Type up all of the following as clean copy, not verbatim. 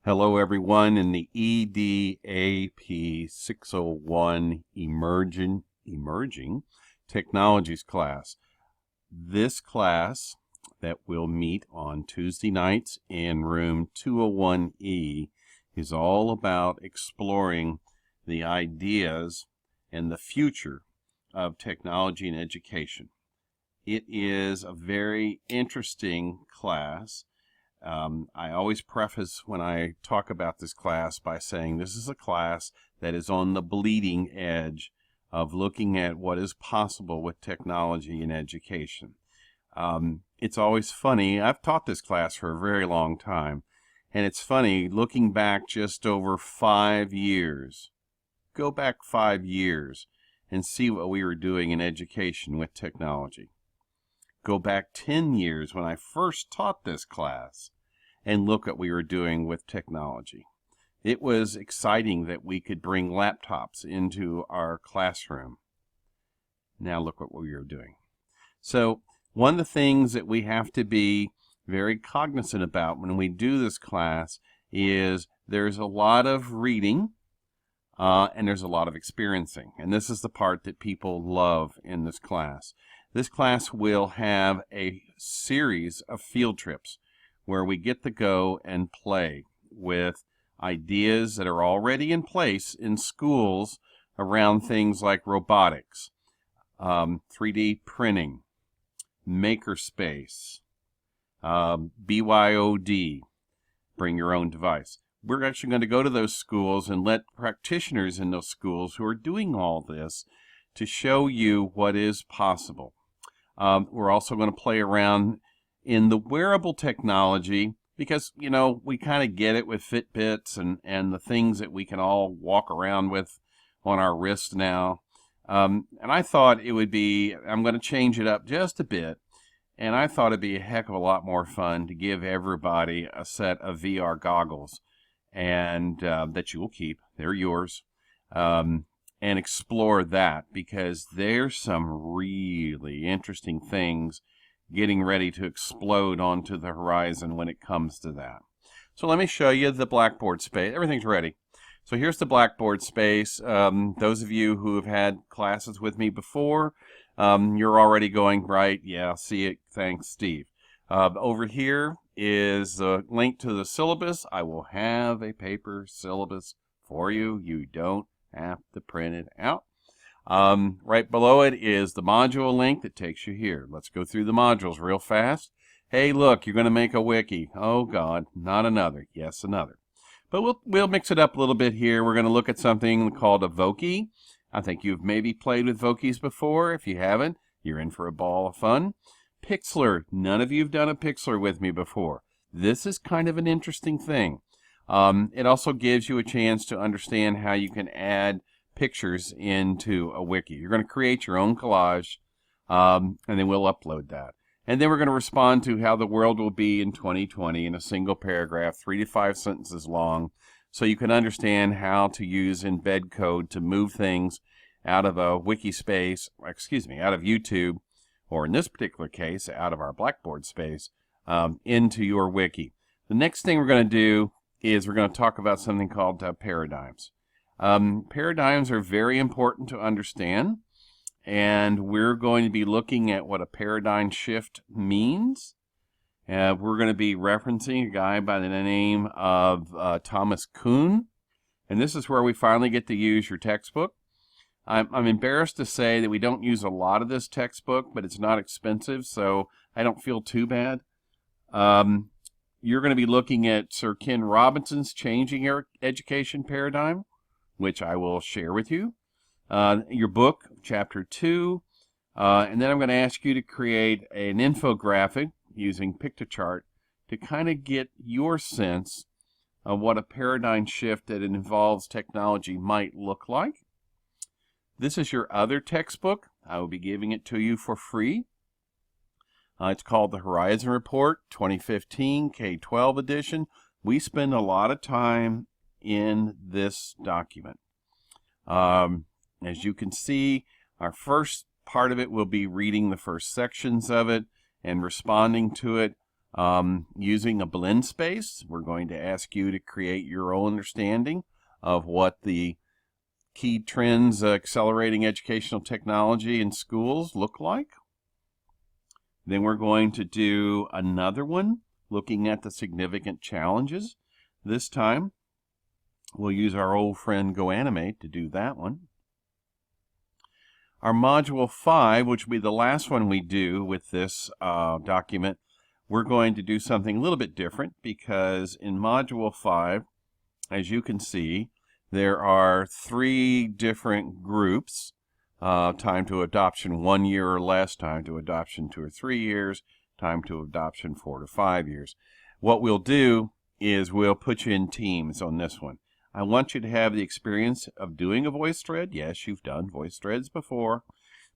Hello everyone in the EDAP 601 Emerging Technologies class. This class that will meet on Tuesday nights in room 201E is all about exploring the ideas and the future of technology and education. It is a very interesting class. I always preface when I talk about this class by saying this is a class that is on the bleeding edge of looking at what is possible with technology in education. It's always funny. I've taught this class for a very long time, and it's funny looking back just over 5 years. Go back 5 years and see what we were doing in education with technology. Go back 10 years when I first taught this class and look what we were doing with technology. It was exciting that we could bring laptops into our classroom. Now look what we are doing. So one of the things that we have to be very cognizant about when we do this class is there's a lot of reading and there's a lot of experiencing. And this is the part that people love in this class. This class will have a series of field trips where we get to go and play with ideas that are already in place in schools around things like robotics, 3D printing, makerspace, BYOD, bring your own device. We're actually going to go to those schools and let practitioners in those schools who are doing all this to show you what is possible. We're also going to play around in the wearable technology because, you know, we kind of get it with Fitbits and the things that we can all walk around with on our wrist now. And I thought it would be, I'm going to change it up just a bit, and I thought it'd be a heck of a lot more fun to give everybody a set of VR goggles and that you will keep. They're yours. And explore that because there's some really interesting things getting ready to explode onto the horizon when it comes to that. So let me show you the Blackboard space. Everything's ready. So here's the Blackboard space. Those of you who have had classes with me before, you're already going, right, yeah, see it, thanks, Steve. Over here is a link to the syllabus. I will have a paper syllabus for you. You don't have to print it out. Right below it is the module link that takes you here. Let's go through the modules real fast. Hey, look, you're going to make a wiki. Oh, God, not another. Yes, another. But we'll mix it up a little bit here. We're going to look at something called a Voki. I think you've maybe played with Vokis before. If you haven't, you're in for a ball of fun. Pixlr. None of you have done a Pixlr with me before. This is kind of an interesting thing. It also gives you a chance to understand how you can add pictures into a wiki. You're going to create your own collage, and then we'll upload that. And then we're going to respond to how the world will be in 2020 in a single paragraph, 3 to 5 sentences long, so you can understand how to use embed code to move things out of a wiki space, out of YouTube, or in this particular case, out of our Blackboard space, into your wiki. The next thing we're going to do is we're going to talk about something called paradigms. Paradigms are very important to understand, and we're going to be looking at what a paradigm shift means. We're going to be referencing a guy by the name of Thomas Kuhn, and this is where we finally get to use your textbook. I'm embarrassed to say that we don't use a lot of this textbook, but it's not expensive, so I don't feel too bad. You're going to be looking at Sir Ken Robinson's Changing Education Paradigm, which I will share with you. Your book, Chapter 2, and then I'm going to ask you to create an infographic using Pictochart to kind of get your sense of what a paradigm shift that involves technology might look like. This is your other textbook. I will be giving it to you for free. It's called the Horizon Report 2015 K-12 edition. We spend a lot of time in this document. As you can see, our first part of it will be reading the first sections of it and responding to it. Using a blend space, we're going to ask you to create your own understanding of what the key trends accelerating educational technology in schools look like. Then we're going to do another one looking at the significant challenges. This time, we'll use our old friend GoAnimate to do that one. Our Module 5, which will be the last one we do with this document, we're going to do something a little bit different, because in Module 5, as you can see, there are 3 different groups. Time to adoption 1 year or less, time to adoption 2 or 3 years, time to adoption 4 to 5 years. What we'll do is we'll put you in teams on this one. I want you to have the experience of doing a voice thread. Yes, you've done voice threads before,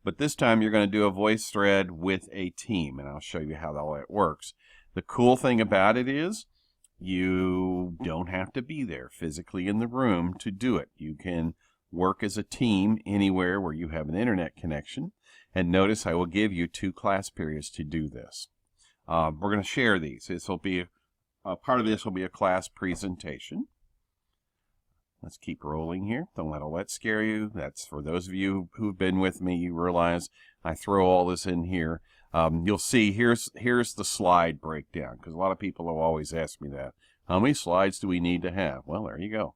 but this time you're going to do a voice thread with a team, and I'll show you how all that works. The cool thing about it is you don't have to be there physically in the room to do it. You can work as a team anywhere where you have an internet connection. And notice I will give you 2 class periods to do this. We're going to share these. This will be part of this will be a class presentation. Let's keep rolling here. Don't let all that scare you. That's for those of you who've been with me. You realize I throw all this in here. You'll see here's the slide breakdown, because a lot of people have always asked me that. How many slides do we need to have? Well, there you go.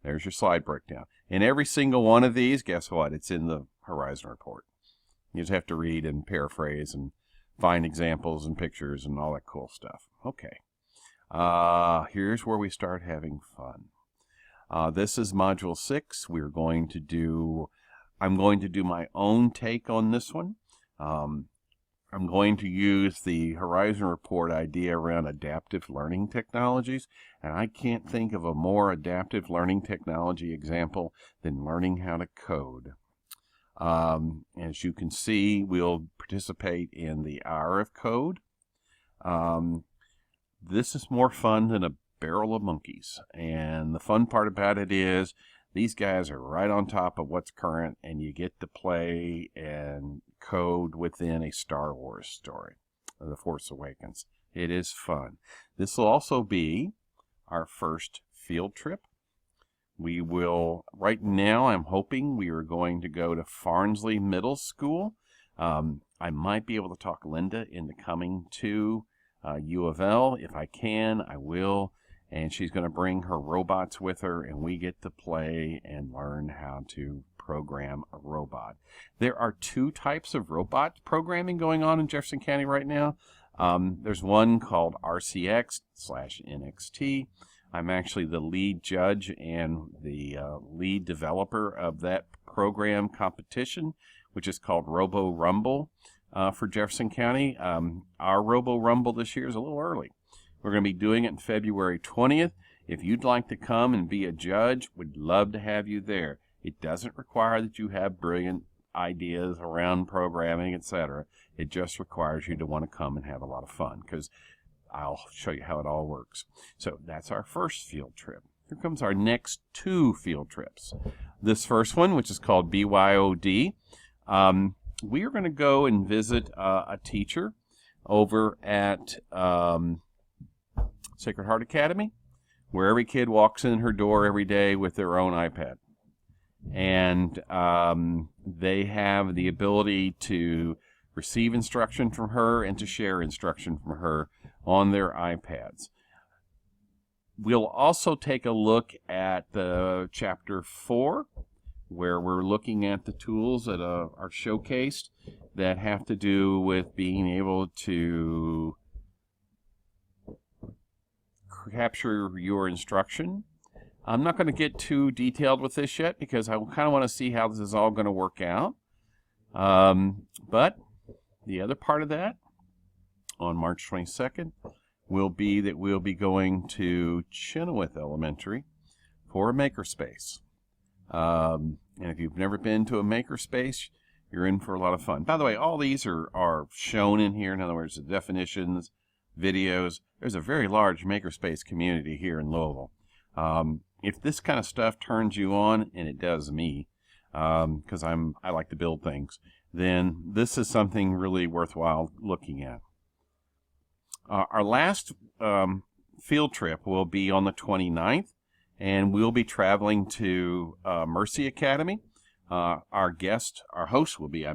There's your slide breakdown. And every single one of these, guess what? It's in the Horizon Report. You just have to read and paraphrase and find examples and pictures and all that cool stuff. Okay. Here's where we start having fun. This is Module 6. I'm going to do my own take on this one. I'm going to use the Horizon Report idea around adaptive learning technologies, and I can't think of a more adaptive learning technology example than learning how to code. As you can see, we'll participate in the Hour of Code. This is more fun than a barrel of monkeys, and the fun part about it is these guys are right on top of what's current, and you get to play and code within a Star Wars story, The Force Awakens. It is fun. This will also be our first field trip. We will, right now I'm hoping we are going to go to Farnsley Middle School. I might be able to talk Linda into coming to U of L. If I can, I will. And she's going to bring her robots with her, and we get to play and learn how to program a robot. There are 2 types of robot programming going on in Jefferson County right now. There's one called RCX/NXT. I'm actually the lead judge and the lead developer of that program competition, which is called Robo Rumble for Jefferson County. Our Robo Rumble this year is a little early. We're going to be doing it on February 20th. If you'd like to come and be a judge, we'd love to have you there. It doesn't require that you have brilliant ideas around programming, etc. It just requires you to want to come and have a lot of fun, because I'll show you how it all works. So that's our first field trip. Here comes our next 2 field trips. This first one, which is called BYOD, we are going to go and visit a teacher over at Sacred Heart Academy, where every kid walks in her door every day with their own iPad. And they have the ability to receive instruction from her and to share instruction from her on their iPads. We'll also take a look at the Chapter 4, where we're looking at the tools that are showcased that have to do with being able to capture your instruction. I'm not going to get too detailed with this yet, because I kind of want to see how this is all going to work out. But the other part of that, on March 22nd, will be that we'll be going to Chenoweth Elementary for a makerspace. And if you've never been to a makerspace, you're in for a lot of fun. By the way, all these are shown in here. In other words, the definitions, videos. There's a very large makerspace community here in Louisville. If this kind of stuff turns you on, and it does me, because I like to build things, then this is something really worthwhile looking at. Our last field trip will be on the 29th, and we'll be traveling to Mercy Academy. Our host will be,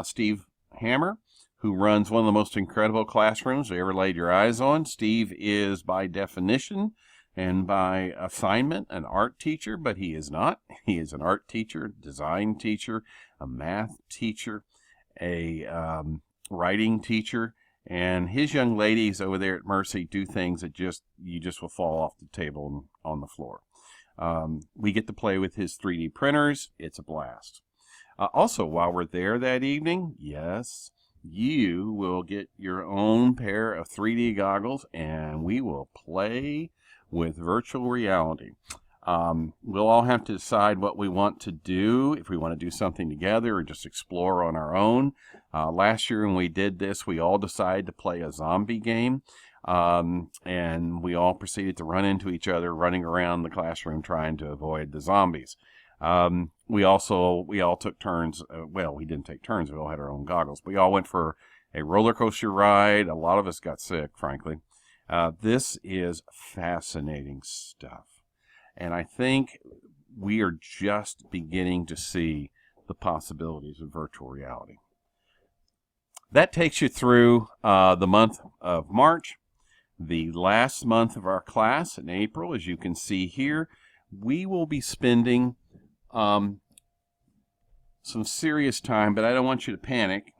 Steve Hammer, who runs one of the most incredible classrooms you ever laid your eyes on. Steve is, by definition and by assignment, an art teacher, but he is not. He is an art teacher, design teacher, a math teacher, a writing teacher, and his young ladies over there at Mercy do things that you just will fall off the table and on the floor. We get to play with his 3D printers. It's a blast. Also, while we're there that evening, yes, you will get your own pair of 3D goggles, and we will play with virtual reality. We'll all have to decide what we want to do, if we want to do something together or just explore on our own. Last year when we did this, we all decided to play a zombie game, and we all proceeded to run into each other, running around the classroom trying to avoid the zombies. We all took turns. We didn't take turns. We all had our own goggles. We all went for a roller coaster ride. A lot of us got sick, frankly. This is fascinating stuff. And I think we are just beginning to see the possibilities of virtual reality. That takes you through the month of March. The last month of our class in April, as you can see here, we will be spending some serious time, but I don't want you to panic.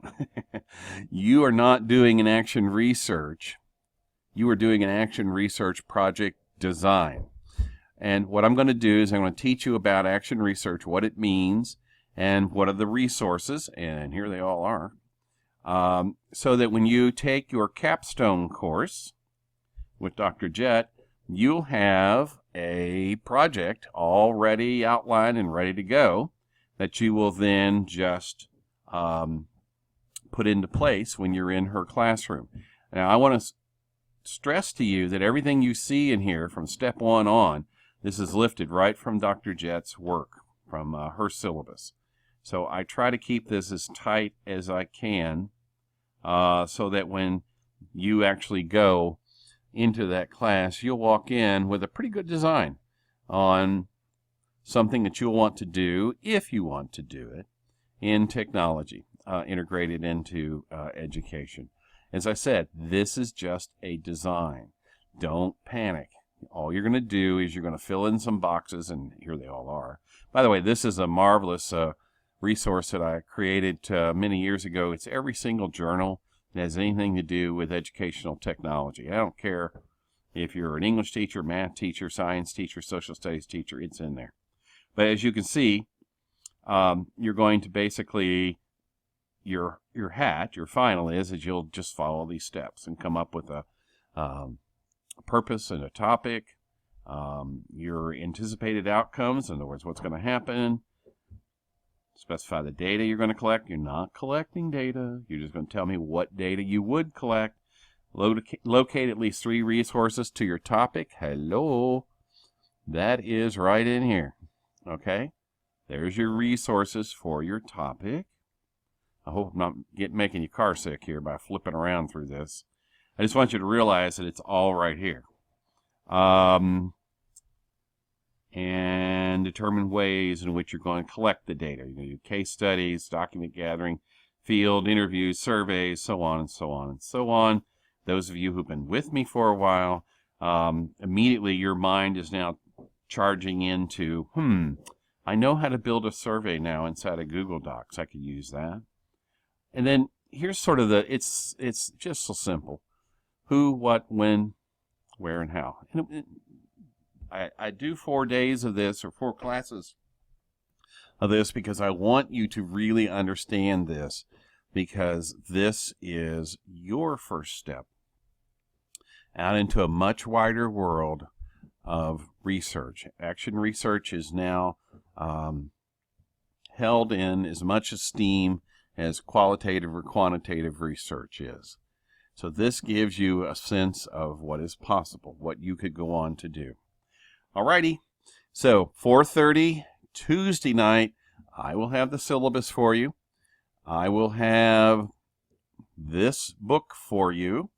You are not doing an action research. You are doing an action research project design. And what I'm going to do is I'm going to teach you about action research, what it means, and what are the resources, and here they all are, so that when you take your capstone course with Dr. Jett, you'll have a project already outlined and ready to go that you will then just put into place when you're in her classroom. Now, I want to stress to you that everything you see in here from step 1 on, this is lifted right from Dr. Jett's work, from her syllabus. So I try to keep this as tight as I can so that when you actually go into that class, you'll walk in with a pretty good design on something that you'll want to do, if you want to do it, in technology, integrated into education. As I said, this is just a design. Don't panic. All you're going to do is you're going to fill in some boxes, and here they all are. By the way, this is a marvelous resource that I created many years ago. It's every single journal that has anything to do with educational technology. I don't care if you're an English teacher, math teacher, science teacher, social studies teacher, it's in there. But as you can see, you're going to basically, your final is you'll just follow these steps and come up with a purpose and a topic, your anticipated outcomes, in other words, what's going to happen, specify the data you're going to collect. You're not collecting data. You're just going to tell me what data you would collect. Locate at least 3 resources to your topic. Hello. That is right in here. Okay? There's your resources for your topic. I hope I'm not making you car sick here by flipping around through this. I just want you to realize that it's all right here. And determine ways in which you're going to collect the data. You're going to do case studies, document gathering, field interviews, surveys, so on and so on and so on. Those of you who've been with me for a while, immediately your mind is now charging into, I know how to build a survey now inside of Google Docs. I could use that. And then here's sort of it's just so simple. Who, what, when, where, and how. And I do 4 days of this, or 4 classes of this, because I want you to really understand this, because this is your first step out into a much wider world of research. Action research is now held in as much esteem as qualitative or quantitative research is. So this gives you a sense of what is possible, what you could go on to do. Alrighty, so 4:30 Tuesday night, I will have the syllabus for you. I will have this book for you.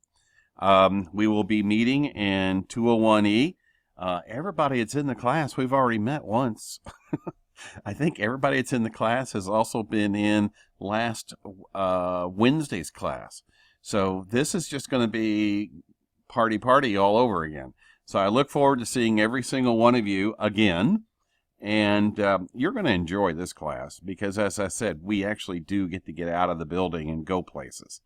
We will be meeting in 201E. Everybody that's in the class, we've already met once. I think everybody that's in the class has also been in last Wednesday's class. So this is just going to be party all over again. So I look forward to seeing every single one of you again. And you're going to enjoy this class because, as I said, we actually do get to get out of the building and go places.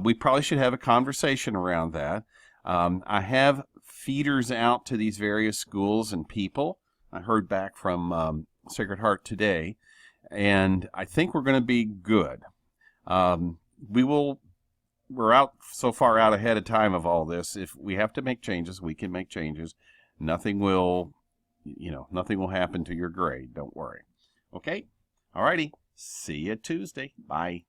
We probably should have a conversation around that. I have feeders out to these various schools and people. I heard back from Sacred Heart today, and I think we're going to be good. We're out so far out ahead of time of all this. If we have to make changes, we can make changes. Nothing will happen to your grade. Don't worry. Okay? All righty. See you Tuesday. Bye.